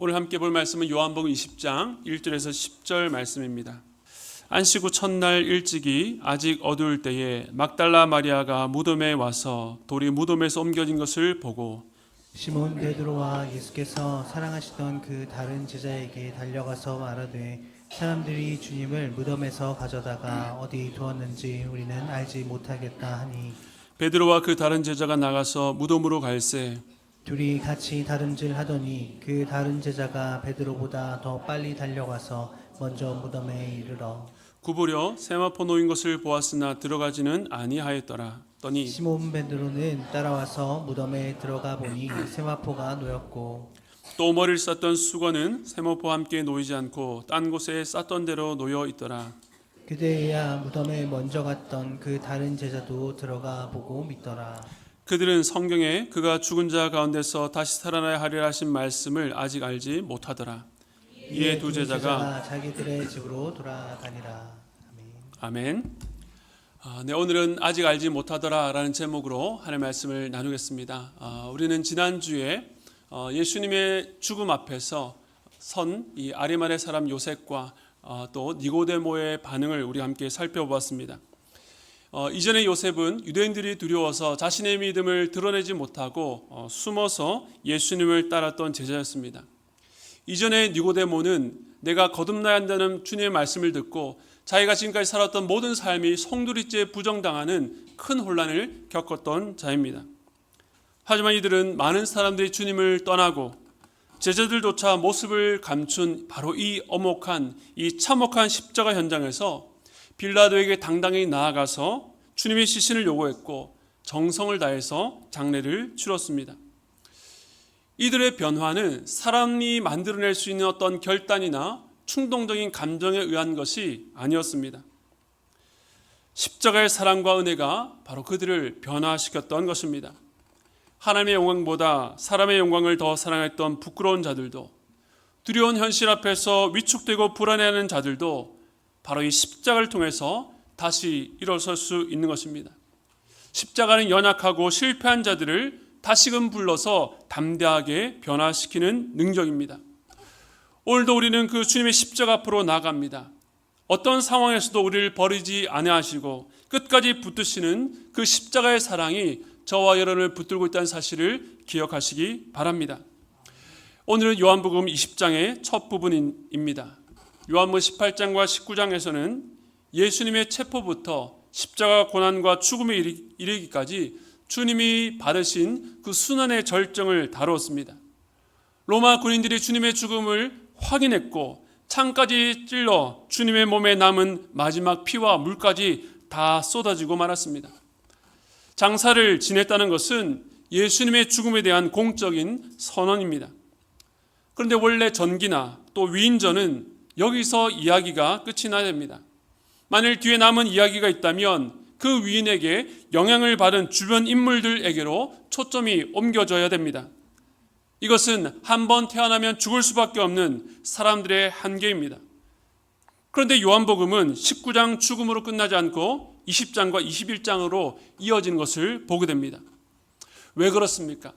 오늘 함께 볼 말씀은 요한복음 20장 1절에서 10절 말씀입니다. 안식 후 첫날 일찍이 아직 어두울 때에 막달라 마리아가 무덤에 와서 돌이 무덤에서 옮겨진 것을 보고 시몬 베드로와 예수께서 사랑하시던 그 다른 제자에게 달려가서 말하되 사람들이 주님을 무덤에서 가져다가 어디 두었는지 우리는 알지 못하겠다 하니 베드로와 그 다른 제자가 나가서 무덤으로 갈새 둘이 같이 다름질 하더니 그 다른 제자가 베드로보다 더 빨리 달려가서 먼저 무덤에 이르러 구부려 세마포 놓인 것을 보았으나 들어가지는 아니하였더라. 더니 시몬 베드로는 따라와서 무덤에 들어가 보니 세마포가 놓였고 또 머리를 쌌던 수건은 세마포와 함께 놓이지 않고 딴 곳에 쌌던 대로 놓여 있더라. 그때야 무덤에 먼저 갔던 그 다른 제자도 들어가 보고 믿더라. 그들은 성경에 그가 죽은 자 가운데서 다시 살아나야 하리라 하신 말씀을 아직 알지 못하더라. 이에 두 제자가 자기들의 집으로 돌아가니라. 아멘. 오늘은 아직 알지 못하더라라는 제목으로 하나님의 말씀을 나누겠습니다. 우리는 지난주에 예수님의 죽음 앞에서 선 이 아리마대 사람 요셉과 또 니고데모의 반응을 우리 함께 살펴보았습니다. 이전에 요셉은 유대인들이 두려워서 자신의 믿음을 드러내지 못하고 숨어서 예수님을 따랐던 제자였습니다. 이전에 니고데모는 내가 거듭나야 한다는 주님의 말씀을 듣고 자기가 지금까지 살았던 모든 삶이 송두리째 부정당하는 큰 혼란을 겪었던 자입니다. 하지만 이들은 많은 사람들이 주님을 떠나고 제자들조차 모습을 감춘 바로 이 엄혹한 이 참혹한 십자가 현장에서 빌라도에게 당당히 나아가서 주님의 시신을 요구했고 정성을 다해서 장례를 치렀습니다. 이들의 변화는 사람이 만들어낼 수 있는 어떤 결단이나 충동적인 감정에 의한 것이 아니었습니다. 십자가의 사랑과 은혜가 바로 그들을 변화시켰던 것입니다. 하나님의 영광보다 사람의 영광을 더 사랑했던 부끄러운 자들도, 두려운 현실 앞에서 위축되고 불안해하는 자들도 바로 이 십자가를 통해서 다시 일어설 수 있는 것입니다. 십자가는 연약하고 실패한 자들을 다시금 불러서 담대하게 변화시키는 능력입니다. 오늘도 우리는 그 주님의 십자가 앞으로 나아갑니다. 어떤 상황에서도 우리를 버리지 아니하시고 끝까지 붙드시는 그 십자가의 사랑이 저와 여러분을 붙들고 있다는 사실을 기억하시기 바랍니다. 오늘은 요한복음 20장의 첫 부분입니다. 요한복음 18장과 19장에서는 예수님의 체포부터 십자가 고난과 죽음에 이르기까지 주님이 받으신 그 순환의 절정을 다루었습니다. 로마 군인들이 주님의 죽음을 확인했고 창까지 찔러 주님의 몸에 남은 마지막 피와 물까지 다 쏟아지고 말았습니다. 장사를 지냈다는 것은 예수님의 죽음에 대한 공적인 선언입니다. 그런데 원래 전기나 또 위인전은 여기서 이야기가 끝이 나야 됩니다. 만일 뒤에 남은 이야기가 있다면 그 위인에게 영향을 받은 주변 인물들에게로 초점이 옮겨져야 됩니다. 이것은 한 번 태어나면 죽을 수밖에 없는 사람들의 한계입니다. 그런데 요한복음은 19장 죽음으로 끝나지 않고 20장과 21장으로 이어진 것을 보게 됩니다. 왜 그렇습니까?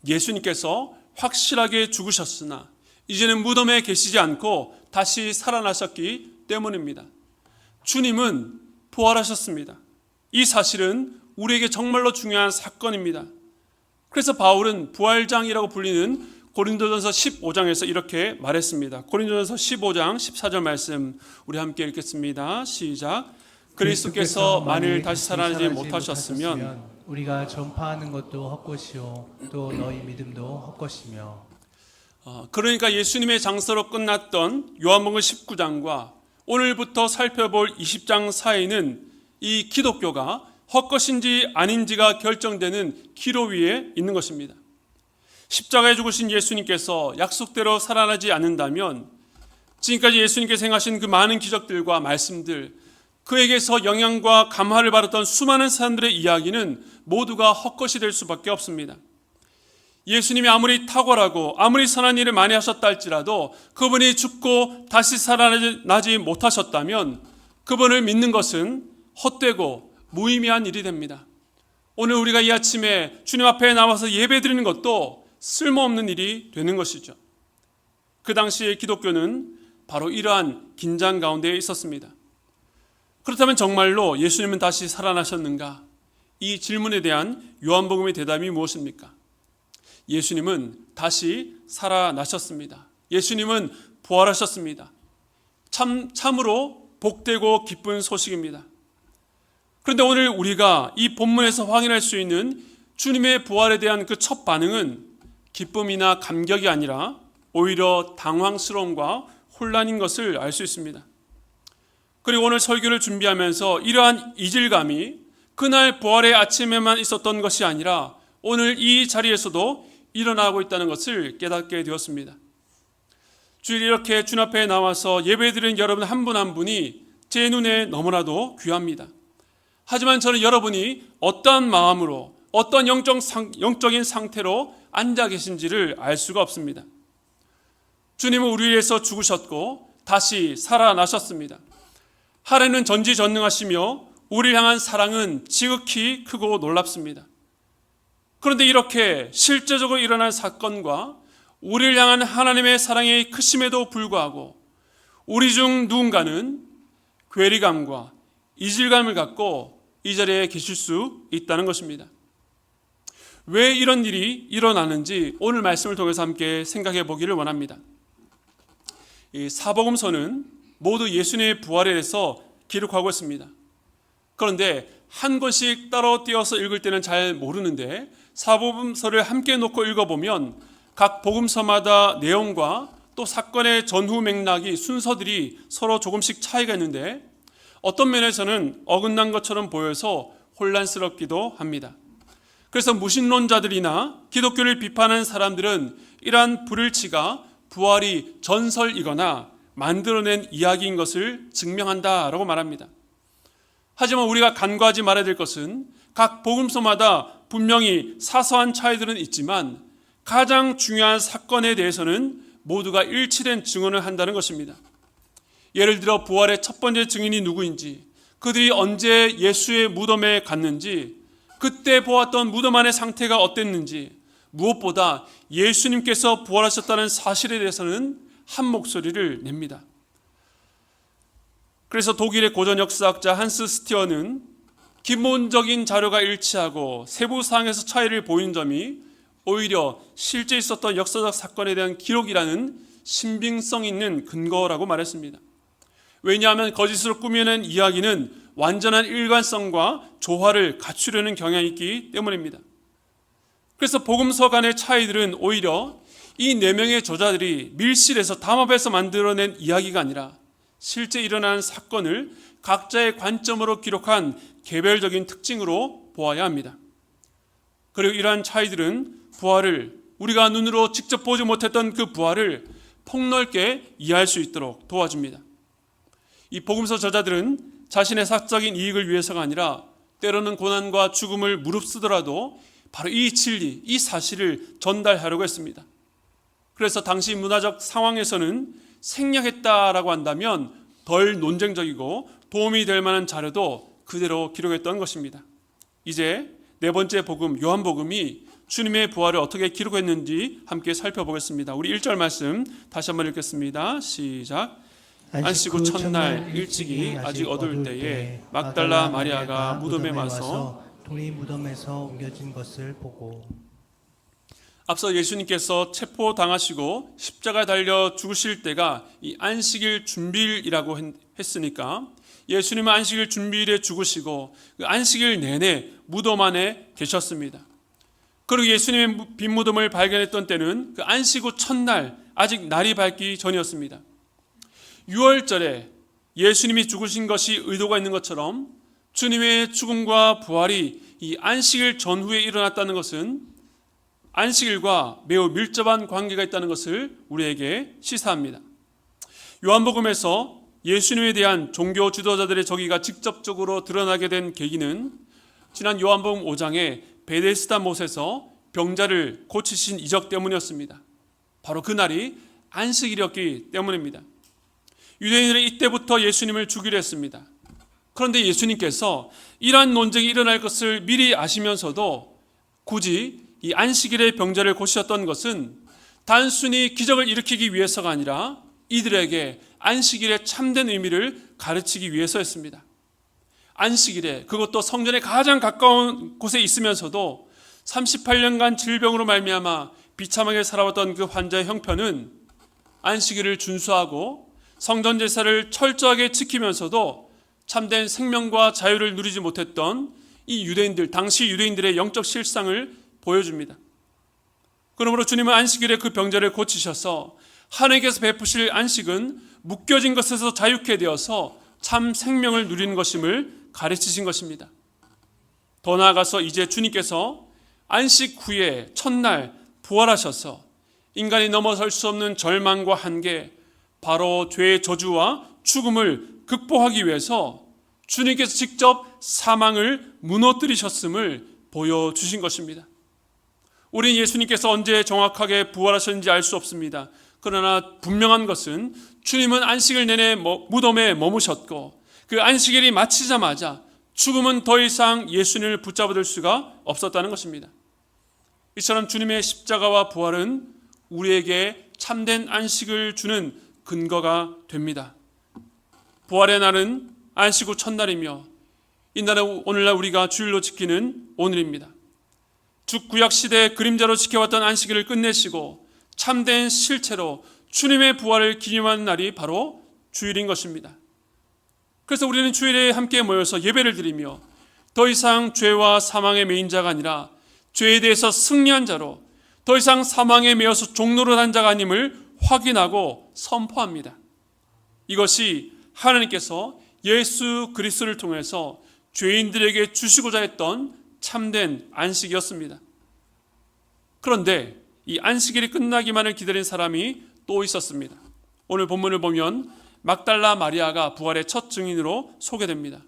예수님께서 확실하게 죽으셨으나 이제는 무덤에 계시지 않고 다시 살아나셨기 때문입니다. 주님은 부활하셨습니다. 이 사실은 우리에게 정말로 중요한 사건입니다. 그래서 바울은 부활장이라고 불리는 고린도전서 15장에서 이렇게 말했습니다. 고린도전서 15장 14절 말씀 우리 함께 읽겠습니다. 시작. 그리스도께서 만일 다시 살아나지 못하셨으면 우리가 전파하는 것도 헛것이요 또 너희 믿음도 헛것이며. 그러니까 예수님의 장서로 끝났던 요한복음 19장과 오늘부터 살펴볼 20장 사이는 이 기독교가 헛것인지 아닌지가 결정되는 기로 위에 있는 것입니다. 십자가에 죽으신 예수님께서 약속대로 살아나지 않는다면 지금까지 예수님께서 행하신 그 많은 기적들과 말씀들, 그에게서 영향과 감화를 받았던 수많은 사람들의 이야기는 모두가 헛것이 될 수밖에 없습니다. 예수님이 아무리 탁월하고 아무리 선한 일을 많이 하셨다 할지라도 그분이 죽고 다시 살아나지 못하셨다면 그분을 믿는 것은 헛되고 무의미한 일이 됩니다. 오늘 우리가 이 아침에 주님 앞에 나와서 예배드리는 것도 쓸모없는 일이 되는 것이죠. 그 당시의 기독교는 바로 이러한 긴장 가운데 있었습니다. 그렇다면 정말로 예수님은 다시 살아나셨는가? 이 질문에 대한 요한복음의 대답이 무엇입니까? 예수님은 다시 살아나셨습니다. 예수님은 부활하셨습니다. 참으로 복되고 기쁜 소식입니다. 그런데 오늘 우리가 이 본문에서 확인할 수 있는 주님의 부활에 대한 그 첫 반응은 기쁨이나 감격이 아니라 오히려 당황스러움과 혼란인 것을 알 수 있습니다. 그리고 오늘 설교를 준비하면서 이러한 이질감이 그날 부활의 아침에만 있었던 것이 아니라 오늘 이 자리에서도 일어나고 있다는 것을 깨닫게 되었습니다. 주일 이렇게 주 앞에 나와서 예배드리는 여러분 한 분 한 분이 제 눈에 너무나도 귀합니다. 하지만 저는 여러분이 어떠한 마음으로 어떤 영적인 상태로 앉아 계신지를 알 수가 없습니다. 주님은 우리 위해서 죽으셨고 다시 살아나셨습니다. 하나님은 전지전능하시며 우리를 향한 사랑은 지극히 크고 놀랍습니다. 그런데 이렇게 실제적으로 일어난 사건과 우리를 향한 하나님의 사랑의 크심에도 불구하고 우리 중 누군가는 괴리감과 이질감을 갖고 이 자리에 계실 수 있다는 것입니다. 왜 이런 일이 일어나는지 오늘 말씀을 통해서 함께 생각해 보기를 원합니다. 이 사복음서는 모두 예수님의 부활에 대해서 기록하고 있습니다. 그런데 한 권씩 따로 띄어서 읽을 때는 잘 모르는데 사복음서를 함께 놓고 읽어보면 각 복음서마다 내용과 또 사건의 전후 맥락이 순서들이 서로 조금씩 차이가 있는데 어떤 면에서는 어긋난 것처럼 보여서 혼란스럽기도 합니다. 그래서 무신론자들이나 기독교를 비판하는 사람들은 이러한 불일치가 부활이 전설이거나 만들어낸 이야기인 것을 증명한다라고 말합니다. 하지만 우리가 간과하지 말아야 될 것은 각 복음서마다 분명히 사소한 차이들은 있지만 가장 중요한 사건에 대해서는 모두가 일치된 증언을 한다는 것입니다. 예를 들어 부활의 첫 번째 증인이 누구인지, 그들이 언제 예수의 무덤에 갔는지, 그때 보았던 무덤 안의 상태가 어땠는지, 무엇보다 예수님께서 부활하셨다는 사실에 대해서는 한 목소리를 냅니다. 그래서 독일의 고전 역사학자 한스 스티어는 기본적인 자료가 일치하고 세부 사항에서 차이를 보이는 점이 오히려 실제 있었던 역사적 사건에 대한 기록이라는 신빙성 있는 근거라고 말했습니다. 왜냐하면 거짓으로 꾸며낸 이야기는 완전한 일관성과 조화를 갖추려는 경향이 있기 때문입니다. 그래서 복음서 간의 차이들은 오히려 이 4명의 저자들이 밀실에서 담합해서 만들어낸 이야기가 아니라 실제 일어난 사건을 각자의 관점으로 기록한 개별적인 특징으로 보아야 합니다. 그리고 이러한 차이들은 부활을, 우리가 눈으로 직접 보지 못했던 그 부활을 폭넓게 이해할 수 있도록 도와줍니다. 이 복음서 저자들은 자신의 사적인 이익을 위해서가 아니라 때로는 고난과 죽음을 무릅쓰더라도 바로 이 진리, 이 사실을 전달하려고 했습니다. 그래서 당시 문화적 상황에서는 생략했다라고 한다면 덜 논쟁적이고 도움이 될 만한 자료도 그대로 기록했던 것입니다. 이제 4번째 복음, 요한복음이 주님의 부활을 어떻게 기록했는지 함께 살펴보겠습니다. 우리 1절 말씀 다시 한번 읽겠습니다. 시작. 안식 후 첫날 일찍이 아직 어두울 때에 막달라 마리아가 무덤에 와서 돌이 무덤에서 옮겨진 것을 보고. 앞서 예수님께서 체포당하시고 십자가에 달려 죽으실 때가 이 안식일 준비일이라고 했으니까 예수님은 안식일 준비일에 죽으시고 그 안식일 내내 무덤 안에 계셨습니다. 그리고 예수님의 빈 무덤을 발견했던 때는 그 안식 후 첫날, 아직 날이 밝기 전이었습니다. 6월절에 예수님이 죽으신 것이 의도가 있는 것처럼 주님의 죽음과 부활이 이 안식일 전후에 일어났다는 것은 안식일과 매우 밀접한 관계가 있다는 것을 우리에게 시사합니다. 요한복음에서 예수님에 대한 종교 지도자들의 정의가 직접적으로 드러나게 된 계기는 지난 요한복음 5장에 베데스다 못에서 병자를 고치신 이적 때문이었습니다. 바로 그날이 안식일이었기 때문입니다. 유대인들은 이때부터 예수님을 죽이려 했습니다. 그런데 예수님께서 이러한 논쟁이 일어날 것을 미리 아시면서도 굳이 이 안식일의 병자를 고치셨던 것은 단순히 기적을 일으키기 위해서가 아니라 이들에게 안식일의 참된 의미를 가르치기 위해서였습니다. 안식일에, 그것도 성전에 가장 가까운 곳에 있으면서도 38년간 질병으로 말미암아 비참하게 살아왔던 그 환자의 형편은 안식일을 준수하고 성전 제사를 철저하게 지키면서도 참된 생명과 자유를 누리지 못했던 이 유대인들, 당시 유대인들의 영적 실상을 보여줍니다. 그러므로 주님은 안식일에 그 병자를 고치셔서 하나님께서 베푸실 안식은 묶여진 것에서 자유케 되어서 참 생명을 누리는 것임을 가르치신 것입니다. 더 나아가서 이제 주님께서 안식 후에 첫날 부활하셔서 인간이 넘어설 수 없는 절망과 한계, 바로 죄의 저주와 죽음을 극복하기 위해서 주님께서 직접 사망을 무너뜨리셨음을 보여주신 것입니다. 우리는 예수님께서 언제 정확하게 부활하셨는지 알 수 없습니다. 그러나 분명한 것은 주님은 안식일 내내 무덤에 머무셨고 그 안식일이 마치자마자 죽음은 더 이상 예수님을 붙잡아둘 수가 없었다는 것입니다. 이처럼 주님의 십자가와 부활은 우리에게 참된 안식을 주는 근거가 됩니다. 부활의 날은 안식 후 첫날이며 이날은 오늘날 우리가 주일로 지키는 오늘입니다. 구약 시대의 그림자로 지켜왔던 안식일을 끝내시고 참된 실체로 주님의 부활을 기념하는 날이 바로 주일인 것입니다. 그래서 우리는 주일에 함께 모여서 예배를 드리며 더 이상 죄와 사망의 매인 자가 아니라 죄에 대해서 승리한 자로 더 이상 사망에 매여서 종노릇한 자가 아님을 확인하고 선포합니다. 이것이 하나님께서 예수 그리스도를 통해서 죄인들에게 주시고자 했던 참된 안식이었습니다. 그런데 이 안식일이 끝나기만을 기다린 사람이 또 있었습니다. 오늘 본문을 보면 막달라 마리아가 부활의 첫 증인으로 소개됩니다.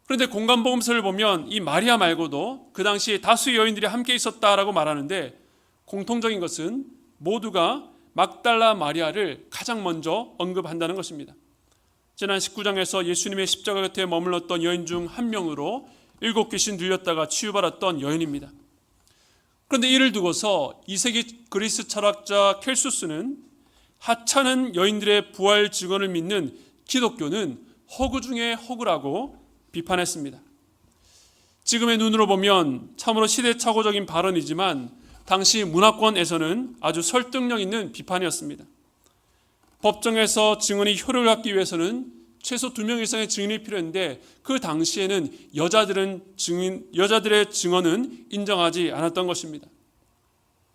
그런데 공간복음서를 보면 이 마리아 말고도 그 당시 다수의 여인들이 함께 있었다라고 말하는데 공통적인 것은 모두가 막달라 마리아를 가장 먼저 언급한다는 것입니다. 지난 19장에서 예수님의 십자가 곁에 머물렀던 여인 중 한 명으로 7 귀신 들렸다가 치유받았던 여인입니다. 그런데 이를 두고서 2세기 그리스 철학자 켈수스는 하찮은 여인들의 부활 증언을 믿는 기독교는 허구 중에 허구라고 비판했습니다. 지금의 눈으로 보면 참으로 시대착오적인 발언이지만 당시 문화권에서는 아주 설득력 있는 비판이었습니다. 법정에서 증언이 효력을 갖기 위해서는 최소 2명 이상의 증인이 필요했는데 그 당시에는 여자들의 증언은 인정하지 않았던 것입니다.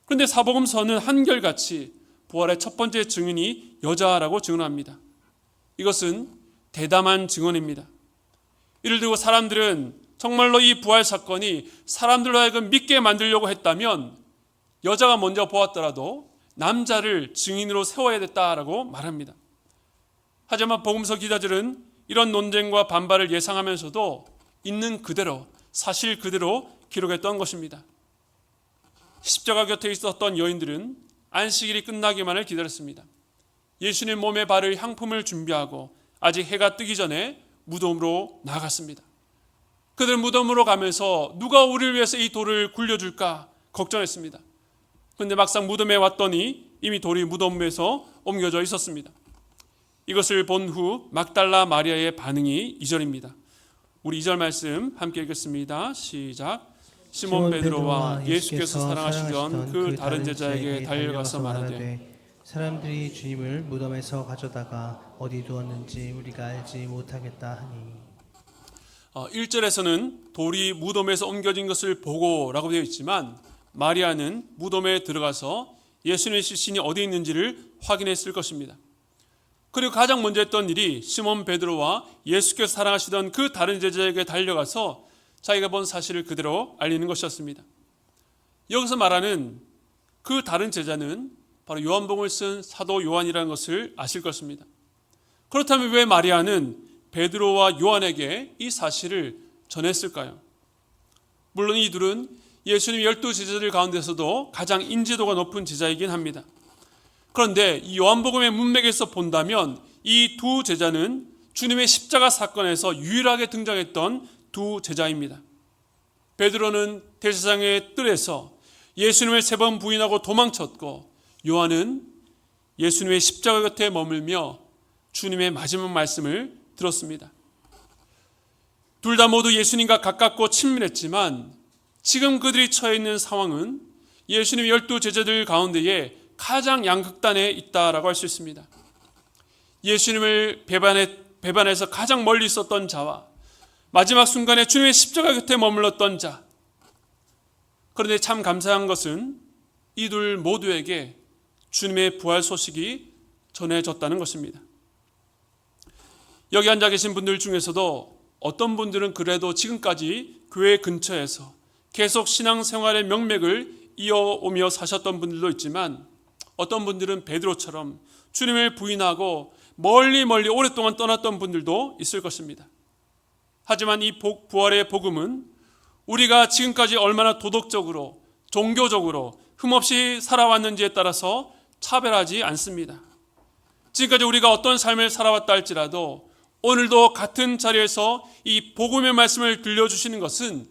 그런데 사복음서는 한결같이 부활의 첫 번째 증인이 여자라고 증언합니다. 이것은 대담한 증언입니다. 이를 두고 사람들은 정말로 이 부활 사건이 사람들로 하여금 믿게 만들려고 했다면 여자가 먼저 보았더라도 남자를 증인으로 세워야 됐다라고 말합니다. 하지만 복음서 기자들은 이런 논쟁과 반발을 예상하면서도 있는 그대로 사실 그대로 기록했던 것입니다. 십자가 곁에 있었던 여인들은 안식일이 끝나기만을 기다렸습니다. 예수님 몸에 바를 향품을 준비하고 아직 해가 뜨기 전에 무덤으로 나갔습니다. 그들 무덤으로 가면서 누가 우리를 위해서 이 돌을 굴려줄까 걱정했습니다. 그런데 막상 무덤에 왔더니 이미 돌이 무덤에서 옮겨져 있었습니다. 이것을 본 후 막달라 마리아의 반응이 2절입니다. 우리 2절 말씀 함께 읽겠습니다. 시작. 시몬 베드로와 예수께서 사랑하시던 그 다른 제자에게 달려가서 말하되 사람들이 주님을 무덤에서 가져다가 어디 두었는지 우리가 알지 못하겠다 하니. 1절에서는 돌이 무덤에서 옮겨진 것을 보고 라고 되어 있지만 마리아는 무덤에 들어가서 예수님의 시신이 어디 있는지를 확인했을 것입니다. 그리고 가장 먼저 했던 일이 시몬 베드로와 예수께서 사랑하시던 그 다른 제자에게 달려가서 자기가 본 사실을 그대로 알리는 것이었습니다. 여기서 말하는 그 다른 제자는 바로 요한복음을 쓴 사도 요한이라는 것을 아실 것입니다. 그렇다면 왜 마리아는 베드로와 요한에게 이 사실을 전했을까요? 물론 이 둘은 예수님 12제자들 가운데서도 가장 인지도가 높은 제자이긴 합니다. 그런데 이 요한복음의 문맥에서 본다면 이 두 제자는 주님의 십자가 사건에서 유일하게 등장했던 두 제자입니다. 베드로는 대제사장의 뜰에서 예수님을 3번 부인하고 도망쳤고 요한은 예수님의 십자가 곁에 머물며 주님의 마지막 말씀을 들었습니다. 둘 다 모두 예수님과 가깝고 친밀했지만 지금 그들이 처해 있는 상황은 예수님의 12 제자들 가운데에 가장 양극단에 있다라고 할 수 있습니다. 예수님을 배반해서 가장 멀리 있었던 자와 마지막 순간에 주님의 십자가 곁에 머물렀던 자. 그런데 참 감사한 것은 이들 모두에게 주님의 부활 소식이 전해졌다는 것입니다. 여기 앉아 계신 분들 중에서도 어떤 분들은 그래도 지금까지 교회 근처에서 계속 신앙생활의 명맥을 이어오며 사셨던 분들도 있지만 어떤 분들은 베드로처럼 주님을 부인하고 멀리 오랫동안 떠났던 분들도 있을 것입니다. 하지만 이 부활의 복음은 우리가 지금까지 얼마나 도덕적으로, 종교적으로 흠없이 살아왔는지에 따라서 차별하지 않습니다. 지금까지 우리가 어떤 삶을 살아왔다 할지라도 오늘도 같은 자리에서 이 복음의 말씀을 들려주시는 것은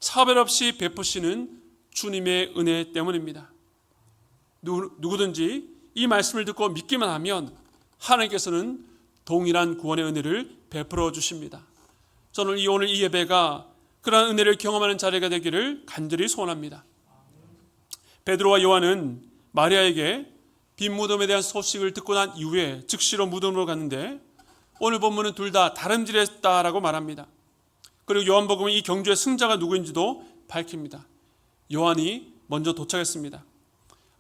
차별 없이 베푸시는 주님의 은혜 때문입니다. 누구든지 이 말씀을 듣고 믿기만 하면 하나님께서는 동일한 구원의 은혜를 베풀어 주십니다. 저는 오늘 이 예배가 그러한 은혜를 경험하는 자리가 되기를 간절히 소원합니다. 베드로와 요한은 마리아에게 빈 무덤에 대한 소식을 듣고 난 이후에 즉시로 무덤으로 갔는데 오늘 본문은 둘 다 다름질했다라고 말합니다. 그리고 요한복음은 이 경주의 승자가 누구인지도 밝힙니다. 요한이 먼저 도착했습니다.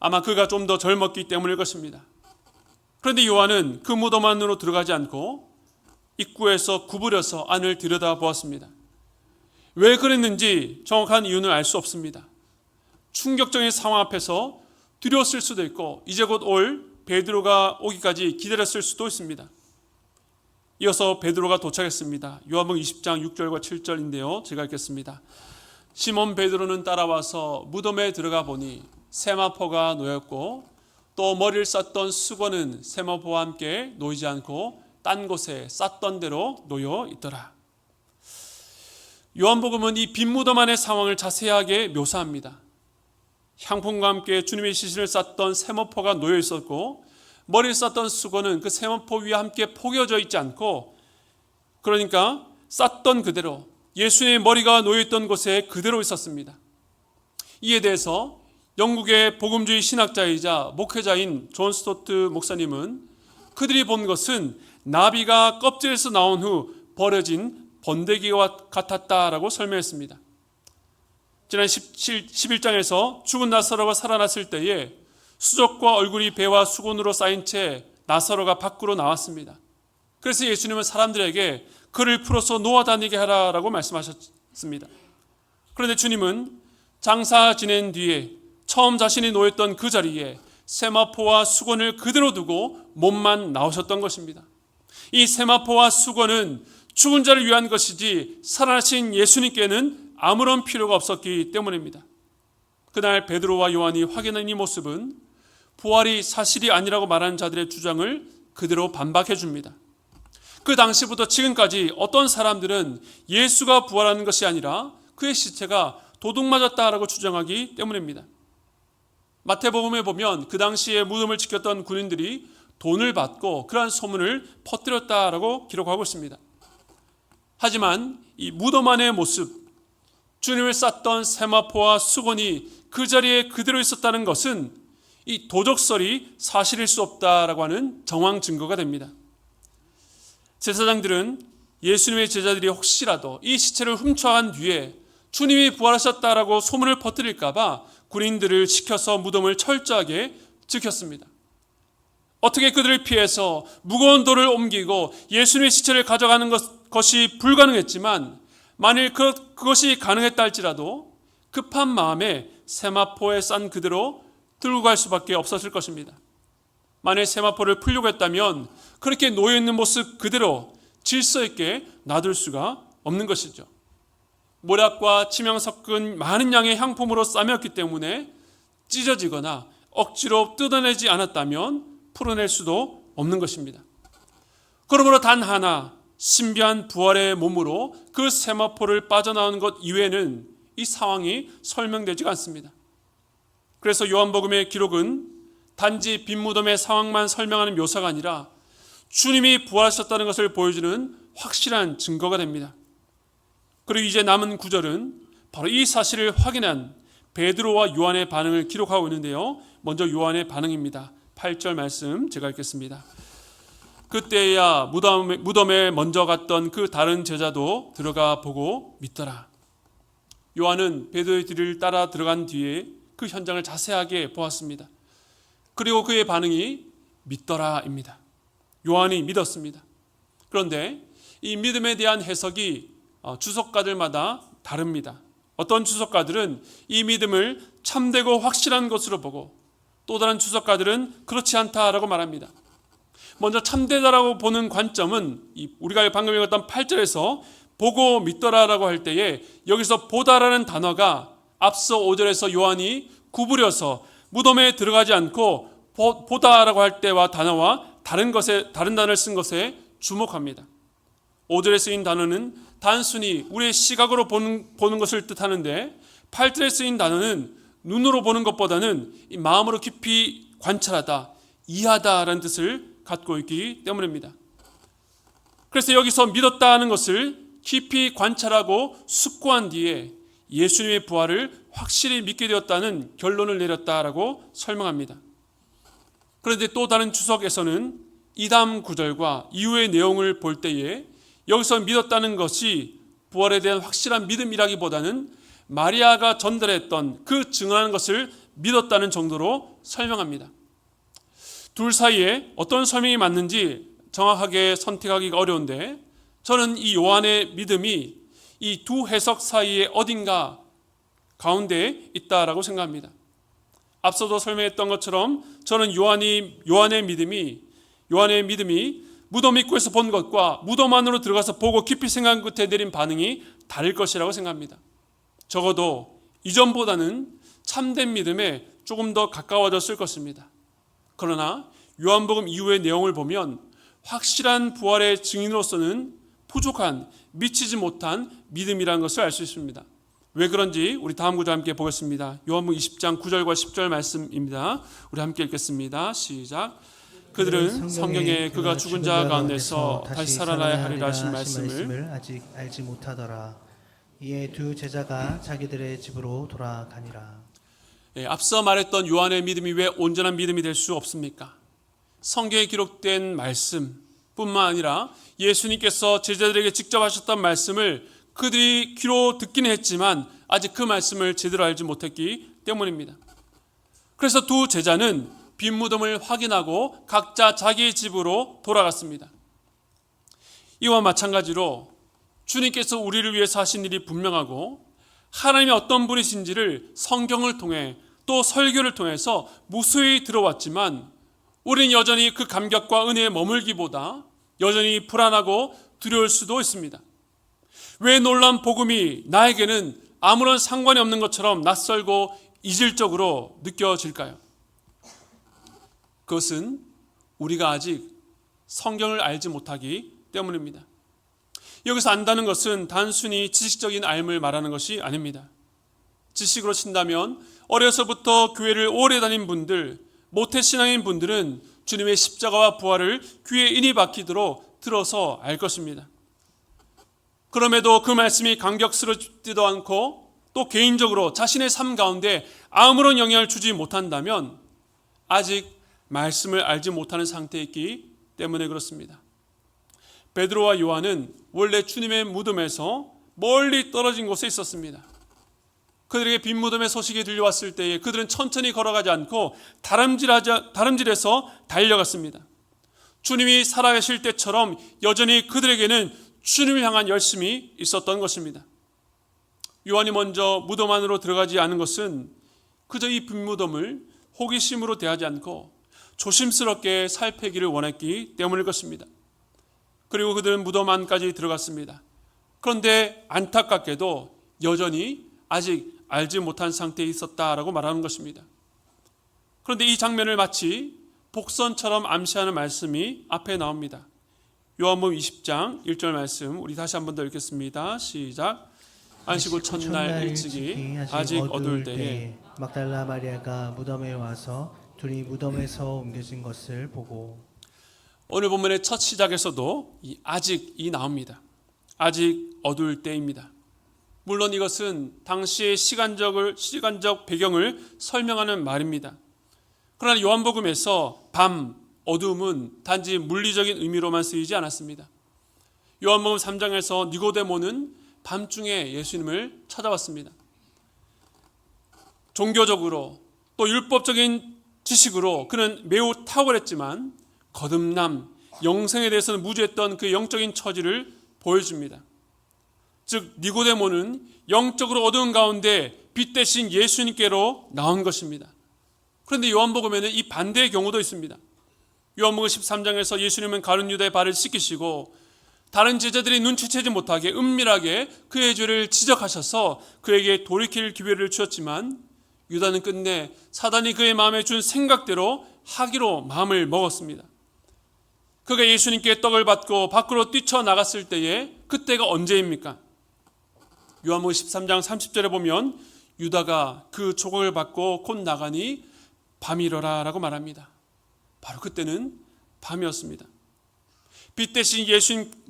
아마 그가 좀 더 젊었기 때문일 것입니다. 그런데 요한은 그 무덤 안으로 들어가지 않고 입구에서 구부려서 안을 들여다보았습니다. 왜 그랬는지 정확한 이유는 알 수 없습니다. 충격적인 상황 앞에서 두려웠을 수도 있고 이제 곧 올 베드로가 오기까지 기다렸을 수도 있습니다. 이어서 베드로가 도착했습니다. 요한복음 20장 6절과 7절인데요. 제가 읽겠습니다. 시몬 베드로는 따라와서 무덤에 들어가 보니 세마포가 놓였고 또 머리를 쌌던 수건은 세마포와 함께 놓이지 않고 딴 곳에 쌌던 대로 놓여 있더라. 요한복음은 이 빈 무덤 안의 상황을 자세하게 묘사합니다. 향품과 함께 주님의 시신을 쌌던 세마포가 놓여 있었고 머리를 쌌던 수건은 그 세마포 위에 함께 포개져 있지 않고 그러니까 쌌던 그대로 예수님의 머리가 놓여있던 곳에 그대로 있었습니다. 이에 대해서 영국의 복음주의 신학자이자 목회자인 존 스토트 목사님은 그들이 본 것은 나비가 껍질에서 나온 후 버려진 번데기와 같았다라고 설명했습니다. 지난 11장에서 죽은 나사로가 살아났을 때에 수족과 얼굴이 배와 수건으로 쌓인 채 나사로가 밖으로 나왔습니다. 그래서 예수님은 사람들에게 그를 풀어서 놓아다니게 하라라고 말씀하셨습니다. 그런데 주님은 장사 지낸 뒤에 처음 자신이 놓였던 그 자리에 세마포와 수건을 그대로 두고 몸만 나오셨던 것입니다. 이 세마포와 수건은 죽은 자를 위한 것이지 살아나신 예수님께는 아무런 필요가 없었기 때문입니다. 그날 베드로와 요한이 확인한 이 모습은 부활이 사실이 아니라고 말하는 자들의 주장을 그대로 반박해 줍니다. 그 당시부터 지금까지 어떤 사람들은 예수가 부활하는 것이 아니라 그의 시체가 도둑 맞았다라고 주장하기 때문입니다. 마태복음에 보면 그 당시에 무덤을 지켰던 군인들이 돈을 받고 그러한 소문을 퍼뜨렸다라고 기록하고 있습니다. 하지만 이 무덤 안의 모습, 주님을 쌌던 세마포와 수건이 그 자리에 그대로 있었다는 것은 이 도적설이 사실일 수 없다라고 하는 정황 증거가 됩니다. 제사장들은 예수님의 제자들이 혹시라도 이 시체를 훔쳐간 뒤에 주님이 부활하셨다라고 소문을 퍼뜨릴까 봐 군인들을 시켜서 무덤을 철저하게 지켰습니다. 어떻게 그들을 피해서 무거운 돌을 옮기고 예수님의 시체를 가져가는 것이 불가능했지만 만일 그것이 가능했다 할지라도 급한 마음에 세마포에 싼 그대로 들고 갈 수밖에 없었을 것입니다. 만일 세마포를 풀려고 했다면 그렇게 놓여있는 모습 그대로 질서 있게 놔둘 수가 없는 것이죠. 모략과 치명 섞은 많은 양의 향품으로 싸매었기 때문에 찢어지거나 억지로 뜯어내지 않았다면 풀어낼 수도 없는 것입니다. 그러므로 단 하나 신비한 부활의 몸으로 그 세마포를 빠져나오는 것 이외에는 이 상황이 설명되지가 않습니다. 그래서 요한복음의 기록은 단지 빈 무덤의 상황만 설명하는 묘사가 아니라 주님이 부활하셨다는 것을 보여주는 확실한 증거가 됩니다. 그리고 이제 남은 구절은 바로 이 사실을 확인한 베드로와 요한의 반응을 기록하고 있는데요. 먼저 요한의 반응입니다. 8절 말씀 제가 읽겠습니다. 그때야 무덤에 먼저 갔던 그 다른 제자도 들어가 보고 믿더라. 요한은 베드로의 뒤를 따라 들어간 뒤에 그 현장을 자세하게 보았습니다. 그리고 그의 반응이 믿더라입니다. 요한이 믿었습니다. 그런데 이 믿음에 대한 해석이 주석가들마다 다릅니다. 어떤 주석가들은 이 믿음을 참되고 확실한 것으로 보고 또 다른 주석가들은 그렇지 않다라고 말합니다. 먼저 참되다라고 보는 관점은 우리가 방금 읽었던 8절에서 보고 믿더라라고 할 때에 여기서 보다라는 단어가 앞서 5절에서 요한이 구부려서 무덤에 들어가지 않고 보다라고 할 때와 단어와 다른 단어를 쓴 것에 주목합니다. 5절에 쓰인 단어는 단순히 우리의 시각으로 보는 것을 뜻하는데 8절에 쓰인 단어는 눈으로 보는 것보다는 이 마음으로 깊이 관찰하다, 이해하다라는 뜻을 갖고 있기 때문입니다. 그래서 여기서 믿었다는 것을 깊이 관찰하고 숙고한 뒤에 예수님의 부활을 확실히 믿게 되었다는 결론을 내렸다라고 설명합니다. 그런데 또 다른 주석에서는 이 다음 구절과 이후의 내용을 볼 때에 여기서 믿었다는 것이 부활에 대한 확실한 믿음이라기보다는 마리아가 전달했던 그 증언하는 것을 믿었다는 정도로 설명합니다. 둘 사이에 어떤 설명이 맞는지 정확하게 선택하기가 어려운데 저는 이 요한의 믿음이 이 두 해석 사이에 어딘가 가운데에 있다라고 생각합니다. 앞서도 설명했던 것처럼 저는 요한의 믿음이 무덤 입구에서 본 것과 무덤 안으로 들어가서 보고 깊이 생각한 끝에 내린 반응이 다를 것이라고 생각합니다. 적어도 이전보다는 참된 믿음에 조금 더 가까워졌을 것입니다. 그러나 요한복음 이후의 내용을 보면 확실한 부활의 증인으로서는 부족한, 미치지 못한 믿음이라는 것을 알 수 있습니다. 왜 그런지 우리 다음 구절 함께 보겠습니다. 요한복음 20장 9절과 10절 말씀입니다. 우리 함께 읽겠습니다. 시작. 그들은 성경에 그가 죽은 자 가운데서 다시 살아나야 하리라 하신 말씀을 아직 알지 못하더라. 이에 두 제자가 자기들의 집으로 돌아가니라. 앞서 말했던 요한의 믿음이 왜 온전한 믿음이 될 수 없습니까? 성경에 기록된 말씀뿐만 아니라 예수님께서 제자들에게 직접 하셨던 말씀을 그들이 귀로 듣기는 했지만 아직 그 말씀을 제대로 알지 못했기 때문입니다. 그래서 두 제자는 빈 무덤을 확인하고 각자 자기의 집으로 돌아갔습니다. 이와 마찬가지로 주님께서 우리를 위해서 하신 일이 분명하고 하나님이 어떤 분이신지를 성경을 통해 또 설교를 통해서 무수히 들어왔지만 우리는 여전히 그 감격과 은혜에 머물기보다 여전히 불안하고 두려울 수도 있습니다. 왜 놀라운 복음이 나에게는 아무런 상관이 없는 것처럼 낯설고 이질적으로 느껴질까요? 그것은 우리가 아직 성경을 알지 못하기 때문입니다. 여기서 안다는 것은 단순히 지식적인 알을 말하는 것이 아닙니다. 지식으로 친다면 어려서부터 교회를 오래 다닌 분들, 모태신앙인 분들은 주님의 십자가와 부활을 귀에 인이 박히도록 들어서 알 것입니다. 그럼에도 그 말씀이 감격스럽지도 않고 또 개인적으로 자신의 삶 가운데 아무런 영향을 주지 못한다면 아직 말씀을 알지 못하는 상태에 있기 때문에 그렇습니다. 베드로와 요한은 원래 주님의 무덤에서 멀리 떨어진 곳에 있었습니다. 그들에게 빈 무덤의 소식이 들려왔을 때에 그들은 천천히 걸어가지 않고 다름질해서 달려갔습니다. 주님이 살아계실 때처럼 여전히 그들에게는 주님을 향한 열심이 있었던 것입니다. 요한이 먼저 무덤 안으로 들어가지 않은 것은 그저 이 빈 무덤을 호기심으로 대하지 않고 조심스럽게 살피기를 원했기 때문일 것입니다. 그리고 그들은 무덤 안까지 들어갔습니다. 그런데 안타깝게도 여전히 아직 알지 못한 상태에 있었다라고 말하는 것입니다. 그런데 이 장면을 마치 복선처럼 암시하는 말씀이 앞에 나옵니다. 요한복음 20장 1절 말씀 우리 다시 한 번 더 읽겠습니다. 시작. 안식일 첫날 일찍이 아직 어두울 때에 막달라 마리아가 무덤에 와서 둘이 무덤에서 옮겨진 것을 보고. 오늘 본문의 첫 시작에서도 이 아직이 나옵니다. 아직 어두울 때입니다. 물론 이것은 당시의 시간적 배경을 설명하는 말입니다. 그러나 요한복음에서 밤, 어두움은 단지 물리적인 의미로만 쓰이지 않았습니다. 요한복음 3장에서 니고데모는 밤중에 예수님을 찾아왔습니다. 종교적으로 또 율법적인 지식으로 그는 매우 탁월했지만 거듭남, 영생에 대해서는 무지했던 그 영적인 처지를 보여줍니다. 즉 니고데모는 영적으로 어두운 가운데 빛 대신 예수님께로 나온 것입니다. 그런데 요한복음에는 이 반대의 경우도 있습니다. 요한복음 13장에서 예수님은 가룟 유다의 발을 씻기시고 다른 제자들이 눈치채지 못하게 은밀하게 그의 죄를 지적하셔서 그에게 돌이킬 기회를 주었지만 유다는 끝내 사단이 그의 마음에 준 생각대로 하기로 마음을 먹었습니다. 그가 예수님께 떡을 받고 밖으로 뛰쳐나갔을 때에 그때가 언제입니까? 요한복음 13장 30절에 보면 유다가 그 조각을 받고 곧 나가니 밤이러라 라고 말합니다. 바로 그때는 밤이었습니다. 빛 대신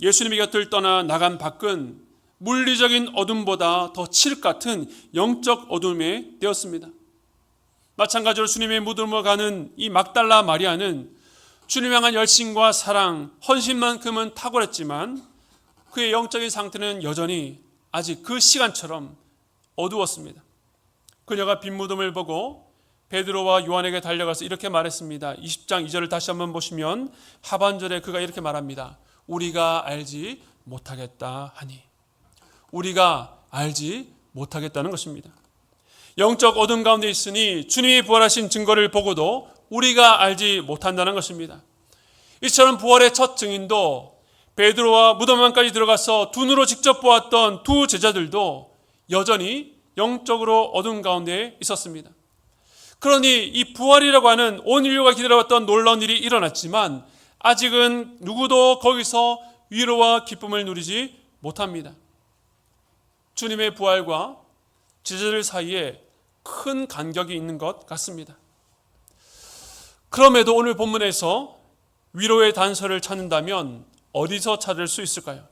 예수님의 곁을 떠나 나간 밖은 물리적인 어둠보다 더 칠흑 같은 영적 어둠에 되었습니다. 마찬가지로 주님의 무덤으로 가는 이 막달라 마리아는 주님 향한 열심과 사랑, 헌신만큼은 탁월했지만 그의 영적인 상태는 여전히 아직 그 시간처럼 어두웠습니다. 그녀가 빈 무덤을 보고 베드로와 요한에게 달려가서 이렇게 말했습니다. 20장 2절을 다시 한번 보시면 하반절에 그가 이렇게 말합니다. 우리가 알지 못하겠다 하니. 우리가 알지 못하겠다는 것입니다. 영적 어둠 가운데 있으니 주님이 부활하신 증거를 보고도 우리가 알지 못한다는 것입니다. 이처럼 부활의 첫 증인도 베드로와 무덤 안까지 들어가서 두 눈으로 직접 보았던 두 제자들도 여전히 영적으로 어둠 가운데 있었습니다. 그러니 이 부활이라고 하는 온 인류가 기다려왔던 놀라운 일이 일어났지만 아직은 누구도 거기서 위로와 기쁨을 누리지 못합니다. 주님의 부활과 제자들 사이에 큰 간격이 있는 것 같습니다. 그럼에도 오늘 본문에서 위로의 단서를 찾는다면 어디서 찾을 수 있을까요?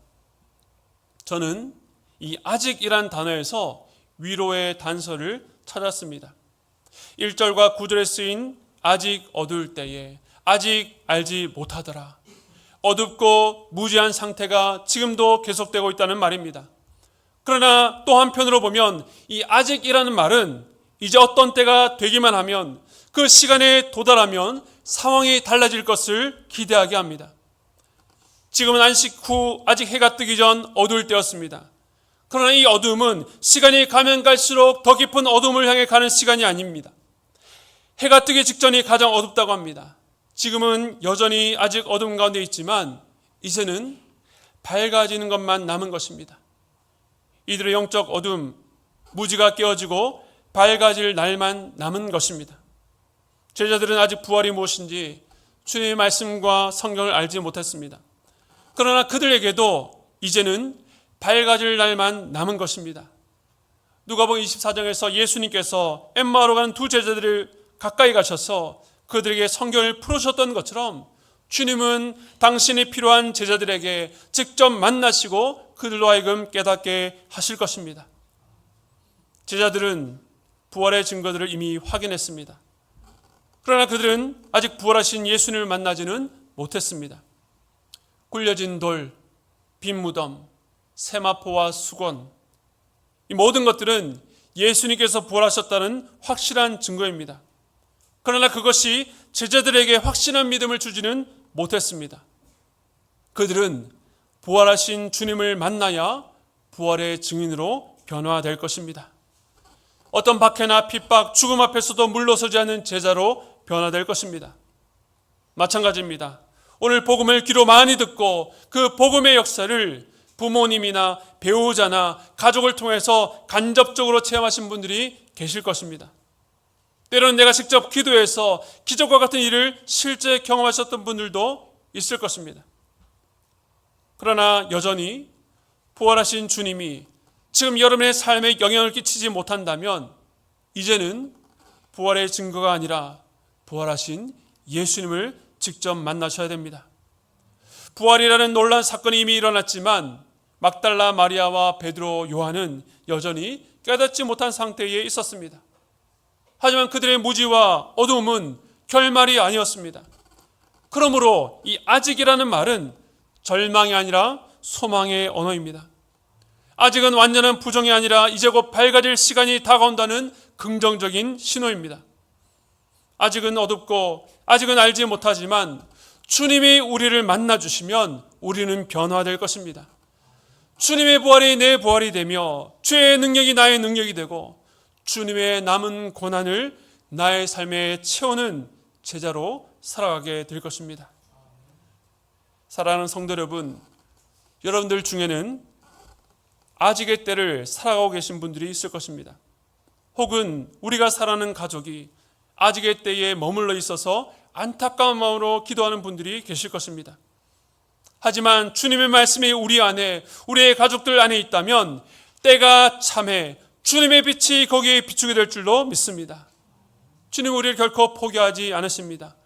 저는 이 아직이란 단어에서 위로의 단서를 찾았습니다. 1절과 9절에 쓰인 아직 어두울 때에 아직 알지 못하더라. 어둡고 무지한 상태가 지금도 계속되고 있다는 말입니다. 그러나 또 한편으로 보면 이 아직이라는 말은 이제 어떤 때가 되기만 하면 그 시간에 도달하면 상황이 달라질 것을 기대하게 합니다. 지금은 안식 후 아직 해가 뜨기 전 어두울 때였습니다. 그러나 이 어두움은 시간이 가면 갈수록 더 깊은 어둠을 향해 가는 시간이 아닙니다. 해가 뜨기 직전이 가장 어둡다고 합니다. 지금은 여전히 아직 어둠 가운데 있지만 이제는 밝아지는 것만 남은 것입니다. 이들의 영적 어둠, 무지가 깨어지고 밝아질 날만 남은 것입니다. 제자들은 아직 부활이 무엇인지 주님의 말씀과 성경을 알지 못했습니다. 그러나 그들에게도 이제는 밝아질 날만 남은 것입니다. 누가복음 24장에서 예수님께서 엠마오로 가는 두 제자들을 가까이 가셔서 그들에게 성경을 풀으셨던 것처럼 주님은 당신이 필요한 제자들에게 직접 만나시고 그들로 하여금 깨닫게 하실 것입니다. 제자들은 부활의 증거들을 이미 확인했습니다. 그러나 그들은 아직 부활하신 예수님을 만나지는 못했습니다. 굴려진 돌, 빈 무덤, 세마포와 수건, 이 모든 것들은 예수님께서 부활하셨다는 확실한 증거입니다. 그러나 그것이 제자들에게 확신한 믿음을 주지는 못했습니다. 그들은 부활하신 주님을 만나야 부활의 증인으로 변화될 것입니다. 어떤 박해나 핍박, 죽음 앞에서도 물러서지 않는 제자로 변화될 것입니다. 마찬가지입니다. 오늘 복음을 귀로 많이 듣고 그 복음의 역사를 부모님이나 배우자나 가족을 통해서 간접적으로 체험하신 분들이 계실 것입니다. 때로는 내가 직접 기도해서 기적과 같은 일을 실제 경험하셨던 분들도 있을 것입니다. 그러나 여전히 부활하신 주님이 지금 여러분의 삶에 영향을 끼치지 못한다면 이제는 부활의 증거가 아니라 부활하신 예수님을 직접 만나셔야 됩니다. 부활이라는 놀라운 사건이 이미 일어났지만 막달라 마리아와 베드로, 요한은 여전히 깨닫지 못한 상태에 있었습니다. 하지만 그들의 무지와 어두움은 결말이 아니었습니다. 그러므로 이 아직이라는 말은 절망이 아니라 소망의 언어입니다. 아직은 완전한 부정이 아니라 이제 곧 밝아질 시간이 다가온다는 긍정적인 신호입니다. 아직은 어둡고 아직은 알지 못하지만 주님이 우리를 만나주시면 우리는 변화될 것입니다. 주님의 부활이 내 부활이 되며 죄의 능력이 나의 능력이 되고 주님의 남은 고난을 나의 삶에 채우는 제자로 살아가게 될 것입니다. 사랑하는 성도 여러분, 여러분들 중에는 아직의 때를 살아가고 계신 분들이 있을 것입니다. 혹은 우리가 살아가는 가족이 아직의 때에 머물러 있어서 안타까운 마음으로 기도하는 분들이 계실 것입니다. 하지만 주님의 말씀이 우리 안에, 우리의 가족들 안에 있다면 때가 참해 주님의 빛이 거기에 비추게 될 줄로 믿습니다. 주님 우리를 결코 포기하지 않으십니다.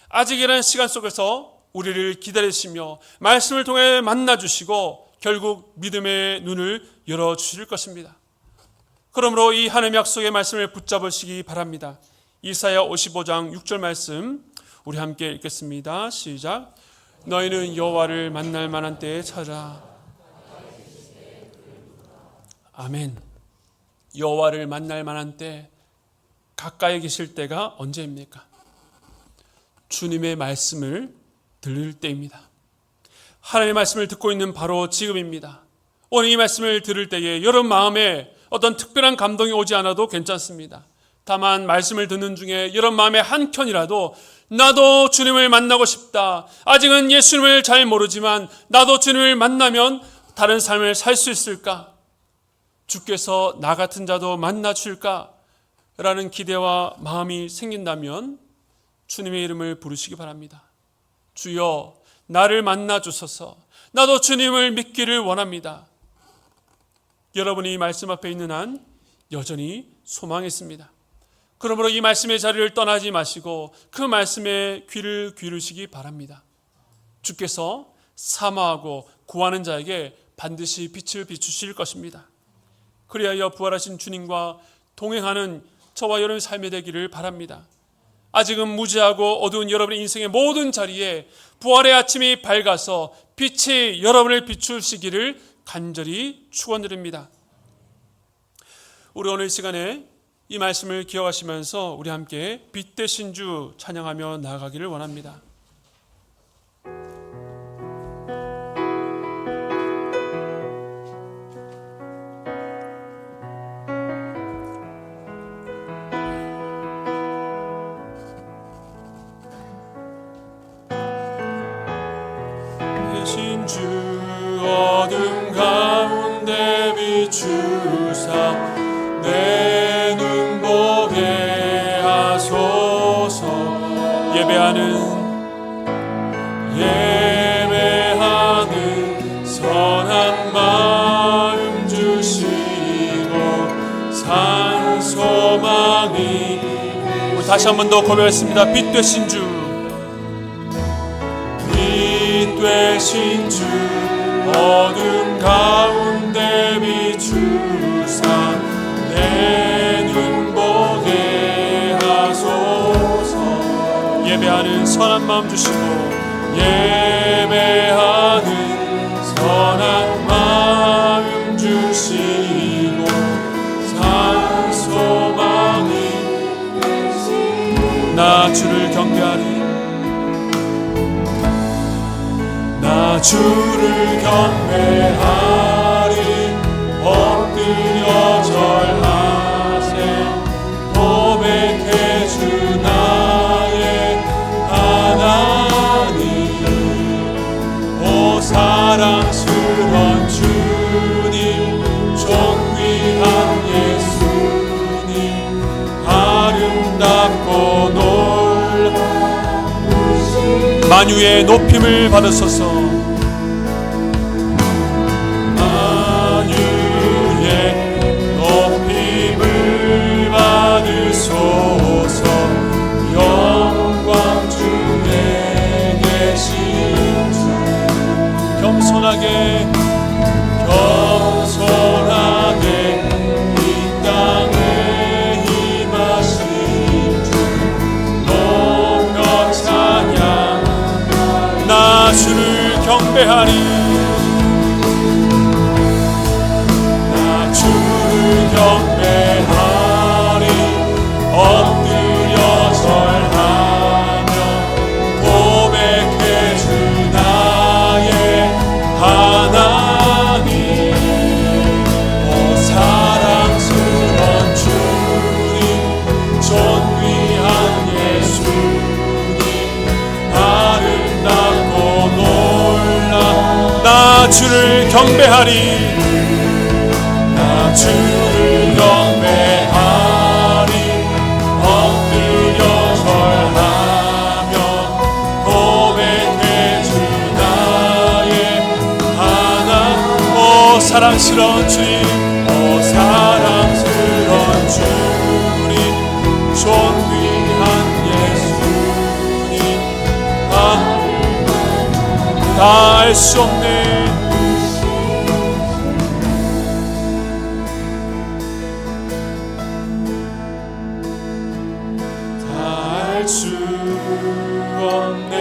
아직이라는 시간 속에서 우리를 기다리시며 말씀을 통해 만나주시고 결국 믿음의 눈을 열어주실 것입니다. 그러므로 이 하나님의 약속의 말씀을 붙잡으시기 바랍니다. 이사야 55장 6절 말씀 우리 함께 읽겠습니다. 시작. 너희는 여호와를 만날 만한 때에 찾아. 아멘. 여호와를 만날 만한 때, 가까이 계실 때가 언제입니까? 주님의 말씀을 들을 때입니다. 하나님의 말씀을 듣고 있는 바로 지금입니다. 오늘 이 말씀을 들을 때에 여러분 마음에 어떤 특별한 감동이 오지 않아도 괜찮습니다. 다만 말씀을 듣는 중에 여러분 마음에 한켠이라도 나도 주님을 만나고 싶다. 아직은 예수님을 잘 모르지만 나도 주님을 만나면 다른 삶을 살 수 있을까? 주께서 나 같은 자도 만나 줄까? 라는 기대와 마음이 생긴다면 주님의 이름을 부르시기 바랍니다. 주여 나를 만나 주소서. 나도 주님을 믿기를 원합니다. 여러분이 이 말씀 앞에 있는 한 여전히 소망이 있습니다. 그러므로 이 말씀의 자리를 떠나지 마시고 그 말씀에 귀를 기울이시기 바랍니다. 주께서 사모하고 구하는 자에게 반드시 빛을 비추실 것입니다. 그리하여 부활하신 주님과 동행하는 저와 여러분의 삶이 되기를 바랍니다. 아직은 무지하고 어두운 여러분의 인생의 모든 자리에 부활의 아침이 밝아서 빛이 여러분을 비추시기를 간절히 축원드립니다. 우리 오늘 시간에 이 말씀을 기억하시면서 우리 함께 빛 되신 주 찬양하며 나아가기를 원합니다. 되신 주 어둠 가운데 비추사 내 눈 보게 하소서. 예배하는 선한 마음 주시고 산 소망이. 우리 다시 한 번 더 고백하겠습니다. 빛 되신 주, 빛 되신 주 어둠 가운데 비추사 내 눈 보게 하소서. 예배하는 선한 마음 주시고 예배하는 선한 마음 주시고 산 소망이 나 주를 경배하리. 나 주를 경배하리. 엎드려 절하세. 고백해 주 나의 하나님. 오 사랑스러운 주님, 존귀한 예수님, 아름답고 놀라우신 만유의 높임을 받으소서. 높임을 받으소서. 우리에게 겸손하게 이 땅에 임하신 주 높여 찬양. 나 주를 경배하리. 나 주를 경배하리. 엎드려 절하며 고백해 주 나의 하나님. 오 사랑스런 주님 존귀한 예수님 아름답고 놀라. 나 주를 경배하리. 나 주를 경배하리. 엎드려 절하며 고백해 주 나의 하나님. 오 사랑스러운 주님, 오 사랑스러운 주님 존귀한 예수님 다 알 수 없네. 다 알 수 없네.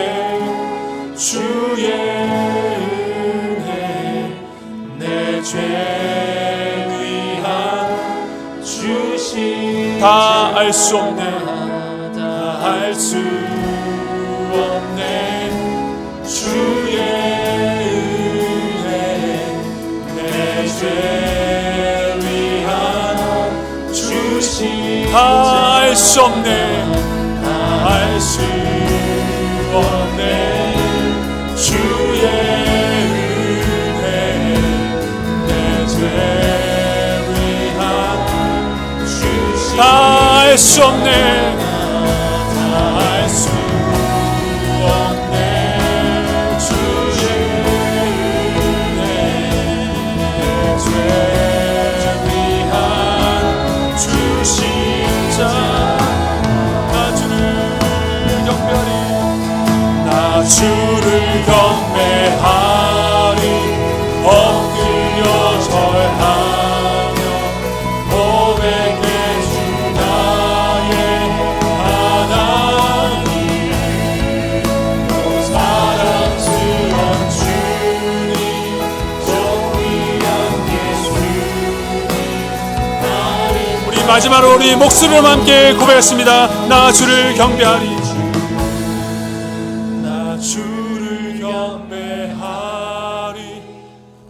주의 은혜 내 죄 위한 주신 다 알 수 없네. 다 알 수 없네. 주의 은혜 내 죄 위한 주신 다 알 수 없네. 다 알 수 없네. 주의 은혜 내 죄 위한 주신 다 알 수 없네. 다 알 수 없네. 주의 은혜 내 죄 위한 주신 자. 나 주를 경배하리. 나 주를 경배하리. 엎드려 절하며 고백해 주 나의 하나님. 오 사랑스러운 주님 존귀한 예수님. 우리 마지막으로 우리 목소리로 함께 고백했습니다. 나 주를 경배하리. 나 주를 경배하리.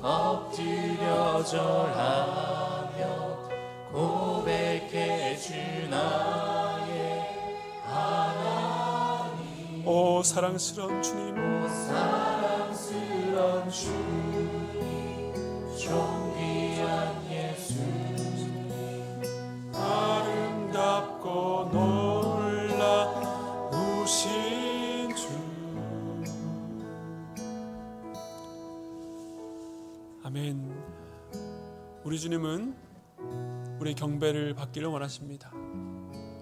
엎드려 절하며 고백해 주 나의 하나님. 오 사랑스러운 주님, 사랑스러운 주님 존귀한 예수님 아름답고 놀라우신 주. 아멘. 우리 주님은 우리의 경배를 받기를 원하십니다.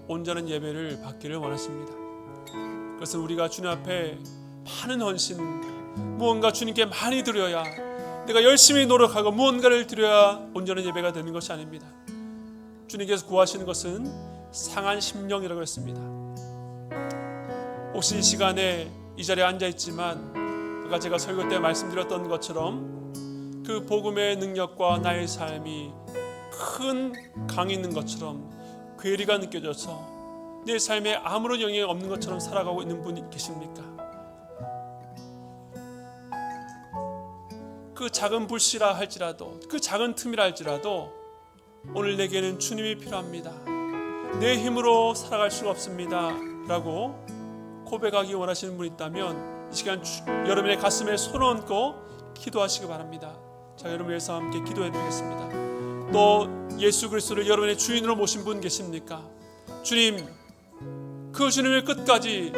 온전한 예배를 받기를 원하십니다. 그것은 우리가 주님 앞에 많은 헌신, 무언가 주님께 많이 드려야, 내가 열심히 노력하고 무언가를 드려야 온전한 예배가 되는 것이 아닙니다. 주님께서 구하시는 것은 상한 심령이라고 했습니다. 혹시 이 시간에 이 자리에 앉아있지만 아까 제가 설교 때 말씀드렸던 것처럼 그 복음의 능력과 나의 삶이 큰 강이 있는 것처럼 괴리가 느껴져서 내 삶에 아무런 영향이 없는 것처럼 살아가고 있는 분이 계십니까? 그 작은 불씨라 할지라도, 그 작은 틈이라 할지라도 오늘 내게는 주님이 필요합니다. 내 힘으로 살아갈 수가 없습니다 라고 고백하기 원하시는 분이 있다면 이 시간 여러분의 가슴에 손을 얹고 기도하시기 바랍니다. 자, 여러분 위해서 함께 기도해 드리겠습니다. 또 예수 그리스도를 여러분의 주인으로 모신 분 계십니까? 주님, 그 주님을 끝까지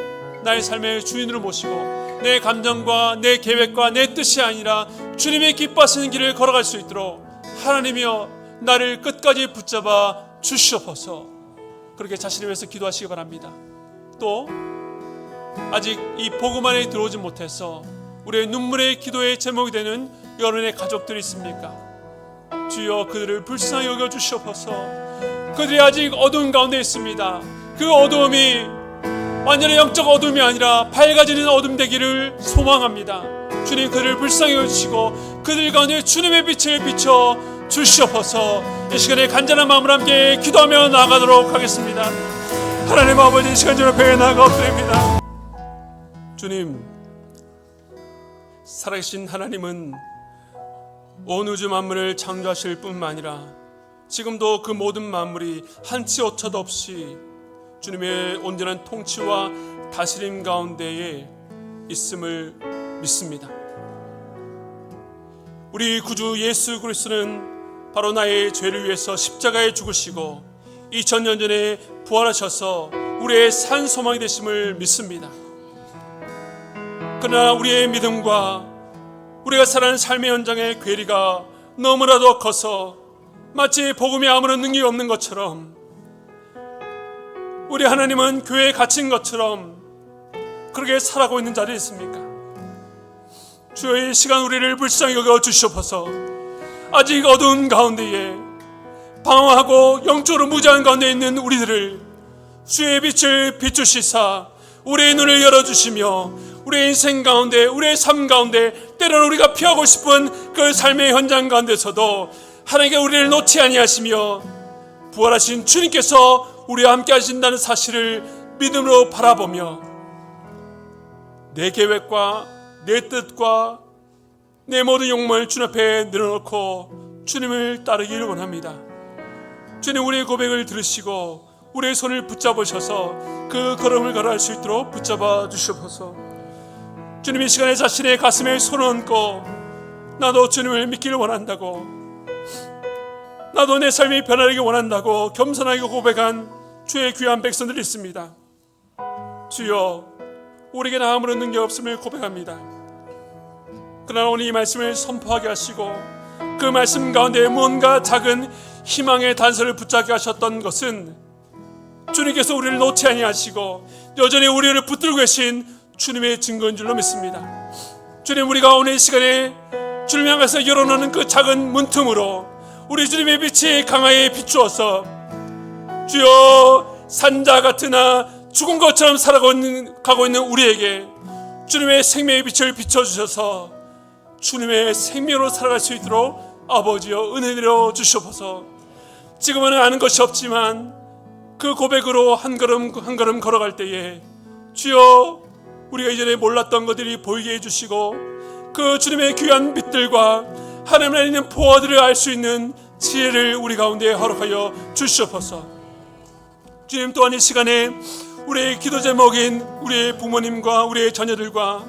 나의 삶의 주인으로 모시고 내 감정과 내 계획과 내 뜻이 아니라 주님의 기뻐하시는 길을 걸어갈 수 있도록 하나님이여 나를 끝까지 붙잡아 주시옵소서. 그렇게 자신을 위해서 기도하시기 바랍니다. 또 아직 이 복음 안에 들어오지 못해서 우리의 눈물의 기도의 제목이 되는 여러분의 가족들이 있습니까? 주여 그들을 불쌍히 여겨주시옵소서. 그들이 아직 어두운 가운데 있습니다. 그 어두움이 완전히 영적 어둠이 아니라 밝아지는 어둠 되기를 소망합니다. 주님 그들을 불쌍히 여주시고 그들 가운데 주님의 빛을 비춰 주시옵소서. 이 시간에 간절한 마음으로 함께 기도하며 나아가도록 하겠습니다. 하나님 아버지, 이 시간 주 앞에 나아가 엎드립니다. 주님, 살아계신 하나님은 온 우주 만물을 창조하실 뿐만 아니라 지금도 그 모든 만물이 한치 오차도 없이 주님의 온전한 통치와 다스림 가운데에 있음을 믿습니다. 우리 구주 예수 그리스도는 바로 나의 죄를 위해서 십자가에 죽으시고 2000년 전에 부활하셔서 우리의 산 소망이 되심을 믿습니다. 그러나 우리의 믿음과 우리가 살아가는 삶의 현장의 괴리가 너무나도 커서 마치 복음이 아무런 능력이 없는 것처럼, 우리 하나님은 교회에 갇힌 것처럼 그렇게 살아가고 있는 자리에 있습니까? 주여, 이 시간 우리를 불쌍히 여겨 주시옵소서. 아직 어두운 가운데에 방황하고 영적으로 무지한 가운데 있는 우리들을 주의 빛을 비추시사 우리의 눈을 열어주시며 우리의 인생 가운데, 우리의 삶 가운데, 때로는 우리가 피하고 싶은 그 삶의 현장 가운데서도 하나님께 우리를 놓지 아니하시며 부활하신 주님께서 우리와 함께 하신다는 사실을 믿음으로 바라보며 내 계획과 내 뜻과 내 모든 욕망을 주님 앞에 내려놓고 주님을 따르기를 원합니다. 주님, 우리의 고백을 들으시고 우리의 손을 붙잡으셔서 그 걸음을 걸어갈 수 있도록 붙잡아 주시옵소서. 주님, 이 시간에 자신의 가슴에 손을 얹고 나도 주님을 믿기를 원한다고, 나도 내 삶이 변하기를 원한다고 겸손하게 고백한 주의 귀한 백성들이 있습니다. 주여, 우리에게는 아무런 능력 없음을 고백합니다. 그러나 오늘 이 말씀을 선포하게 하시고 그 말씀 가운데 뭔가 작은 희망의 단서를 붙잡게 하셨던 것은 주님께서 우리를 놓지 아니하시고 여전히 우리를 붙들고 계신 주님의 증거인 줄로 믿습니다. 주님, 우리가 오늘 이 시간에 주님 향해서 열어놓는 그 작은 문틈으로 우리 주님의 빛이 강하게 비추어서 주여, 산자 같으나 죽은 것처럼 살아가고 있는 우리에게 주님의 생명의 빛을 비춰주셔서 주님의 생명으로 살아갈 수 있도록 아버지여 은혜 내려 주시옵소서. 지금은 아는 것이 없지만 그 고백으로 한 걸음 한 걸음 걸어갈 때에 주여, 우리가 이전에 몰랐던 것들이 보이게 해주시고 그 주님의 귀한 빛들과 하나님 안에 있는 보화들을 알 수 있는 지혜를 우리 가운데 허락하여 주시옵소서. 주님, 또한 이 시간에 우리의 기도 제목인 우리의 부모님과 우리의 자녀들과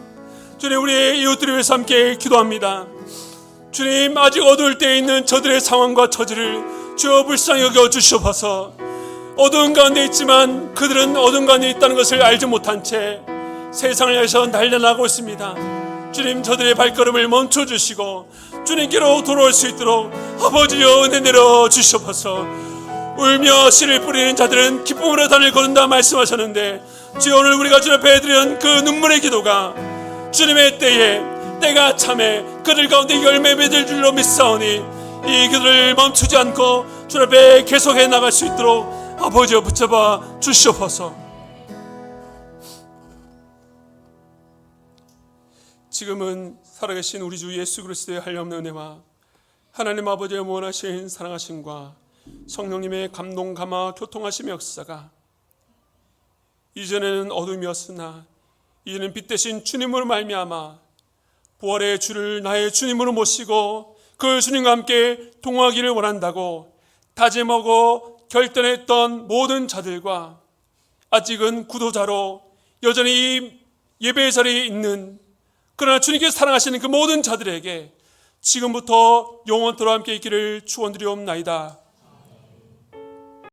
주님, 우리의 이웃들을 위해서 함께 기도합니다. 주님, 아직 어두울 때에 있는 저들의 상황과 처지를 주여 불쌍히 여겨 주시옵소서. 어두운 가운데 있지만 그들은 어두운 가운데 있다는 것을 알지 못한 채 세상을 향해서 달려나가고 있습니다. 주님, 저들의 발걸음을 멈춰주시고 주님께로 돌아올 수 있도록 아버지여 은혜 내려 주시옵소서. 울며 씨를 뿌리는 자들은 기쁨으로 단을 거둔다 말씀하셨는데 주여, 오늘 우리가 주님 앞에 드리는 그 눈물의 기도가 주님의 때에 때가 참에 그들 가운데 열매 맺을 줄로 믿사오니 이 기도를 멈추지 않고 주님 앞에 계속해 나갈 수 있도록 아버지여 붙잡아 주시옵소서. 지금은 살아계신 우리 주 예수 그리스도의 한량없는 은혜와 하나님 아버지의 무한하신 사랑하심과 성령님의 감동 감화 교통하심의 역사가 이전에는 어둠이었으나 이제는 빛 대신 주님으로 말미암아 부활의 주를 나의 주님으로 모시고 그 주님과 함께 동행하기를 원한다고 다짐하고 결단했던 모든 자들과 아직은 구도자로 여전히 이 예배의 자리에 있는, 그러나 주님께서 사랑하시는 그 모든 자들에게 지금부터 영원토록 함께 있기를 축원드리옵나이다.